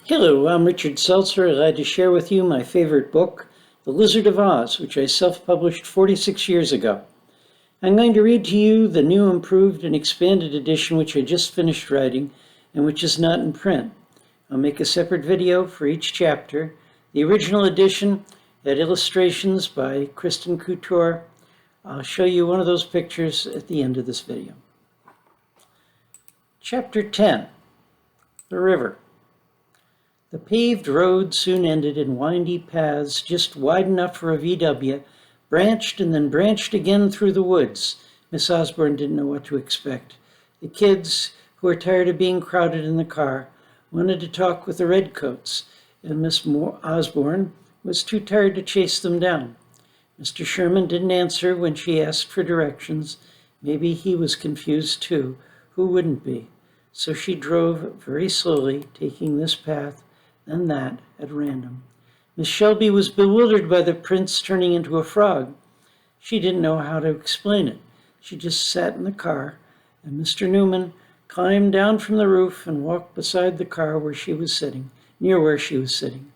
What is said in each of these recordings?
Hello, I'm Richard Seltzer. I'd like to share with you my favorite book, The Lizard of Oz, which I self-published 46 years ago. I'm going to read to you the new, improved, and expanded edition which I just finished writing and which is not in print. I'll make a separate video for each chapter. The original edition had illustrations by Christin Couture. I'll show you one of those pictures at the end of this video. Chapter 10, The River. The paved road soon ended in windy paths just wide enough for a VW, branched and then branched again through the woods. Miss Osborne didn't know what to expect. The kids, who were tired of being crowded in the car, wanted to talk with the redcoats, and Miss Osborne was too tired to chase them down. Mr. Sherman didn't answer when she asked for directions. Maybe he was confused too. Who wouldn't be? So she drove very slowly, taking this path and that at random. Miss Shelby was bewildered by the prince turning into a frog. She didn't know how to explain it. She just sat in the car, and Mr. Newman climbed down from the roof and walked beside the car where she was sitting, near where she was sitting.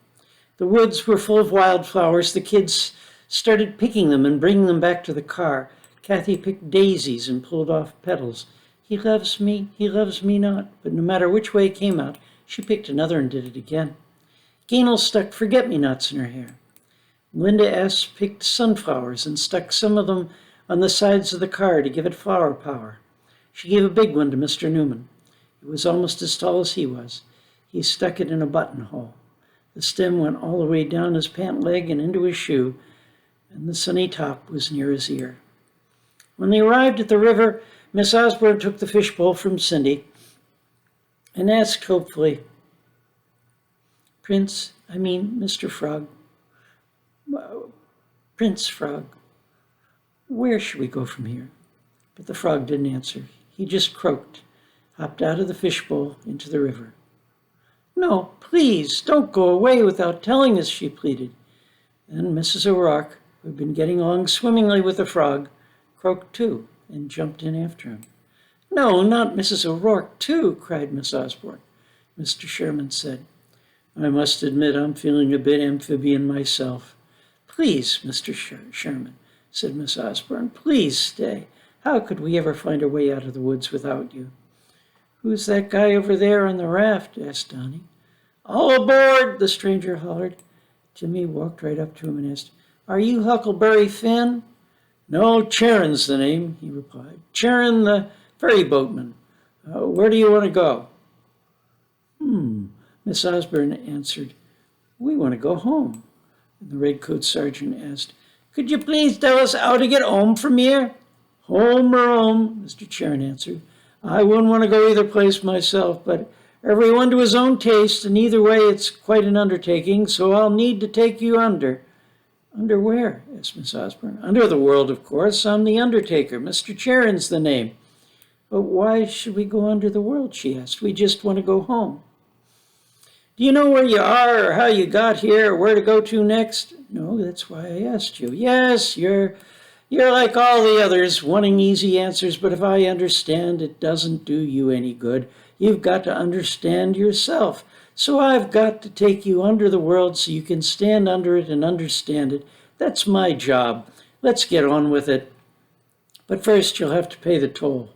The woods were full of wildflowers. The kids started picking them and bringing them back to the car. Kathy picked daisies and pulled off petals. He loves me not. But no matter which way it came out, she picked another and did it again. Gainel stuck forget-me-nots in her hair. Linda S. picked sunflowers and stuck some of them on the sides of the car to give it flower power. She gave a big one to Mr. Newman. It was almost as tall as he was. He stuck it in a buttonhole. The stem went all the way down his pant leg and into his shoe, and the sunny top was near his ear. When they arrived at the river, Miss Osborne took the fishbowl from Cindy and asked hopefully, Mr. Frog, Prince Frog, where should we go from here? But the frog didn't answer. He just croaked, hopped out of the fishbowl into the river. No, please, don't go away without telling us, she pleaded. Then Mrs. O'Rourke, who had been getting along swimmingly with the frog, croaked too and jumped in after him. No, not Mrs. O'Rourke, too, cried Miss Osborne. Mr. Sherman said, I must admit I'm feeling a bit amphibian myself. Please, Mr. Sherman, said Miss Osborne, please stay. How could we ever find a way out of the woods without you? Who's that guy over there on the raft? Asked Donnie. All aboard, the stranger hollered. Jimmy walked right up to him and asked, Are you Huckleberry Finn? No, Charon's the name, he replied. Charon the ferry boatman. Where do you want to go? Miss Osborne answered, We want to go home. And the redcoat sergeant asked, Could you please tell us how to get home from here? Home or home, Mr. Charon answered. I wouldn't want to go either place myself, but everyone to his own taste, and either way it's quite an undertaking, so I'll need to take you under. Under where? Asked Miss Osborne. Under the world, of course. I'm the undertaker. Mr. Charon's the name. But why should we go under the world, she asked. We just want to go home. Do you know where you are or how you got here or where to go to next? No, that's why I asked you. Yes, you're like all the others, wanting easy answers, but if I understand, it doesn't do you any good. You've got to understand yourself. So I've got to take you under the world so you can stand under it and understand it. That's my job. Let's get on with it. But first, you'll have to pay the toll.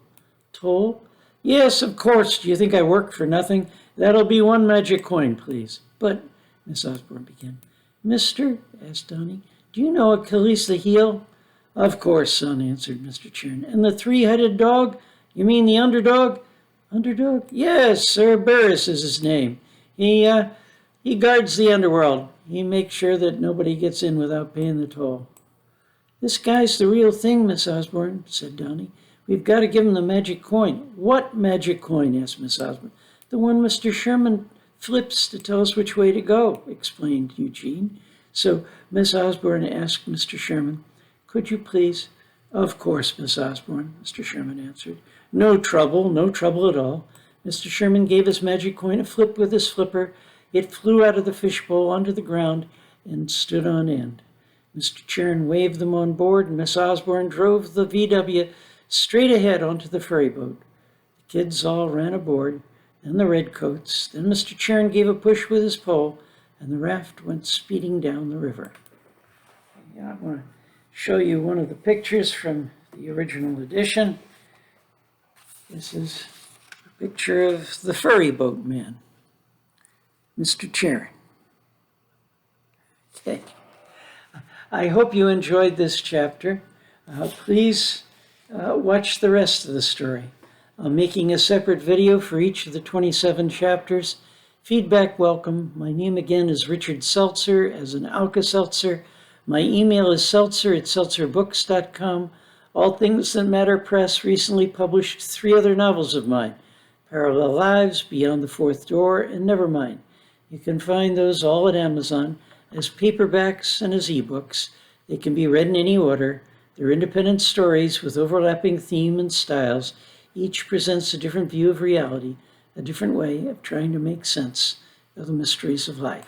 Toll? Yes, of course. Do you think I work for nothing? That'll be 1 magic coin, please. But, Miss Osborne began. Mister, asked Donnie, do you know Achilles the Heel? Of course, son, answered Mr. Charon. And the 3-headed dog? You mean the underdog? Underdog? Yes, Sir Barris is his name. He guards the underworld. He makes sure that nobody gets in without paying the toll. This guy's the real thing, Miss Osborne, said Donnie. We've got to give him the magic coin. What magic coin? Asked Miss Osborne. The one Mr. Sherman flips to tell us which way to go, explained Eugene. So Miss Osborne asked Mr. Sherman, Could you please? Of course, Miss Osborne, Mr. Sherman answered. No trouble at all. Mr. Sherman gave his magic coin a flip with his flipper. It flew out of the fishbowl onto the ground and stood on end. Mr. Charon waved them on board, and Miss Osborne drove the VW straight ahead onto the ferry boat. The kids all ran aboard. then the redcoats, then Mr. Charon gave a push with his pole, and the raft went speeding down the river. Yeah, I want to show you one of the pictures from the original edition. This is a picture of the ferry boat man, Mr. Charon. Okay. I hope you enjoyed this chapter. Please watch the rest of the story. I'm making a separate video for each of the 27 chapters. Feedback welcome. My name again is Richard Seltzer, as in Alka-Seltzer. My email is seltzer@seltzerbooks.com. All Things That Matter Press recently published 3 other novels of mine, Parallel Lives, Beyond the Fourth Door, and Nevermind. You can find those all at Amazon as paperbacks and as ebooks. They can be read in any order. They're independent stories with overlapping theme and styles. Each presents a different view of reality, a different way of trying to make sense of the mysteries of life.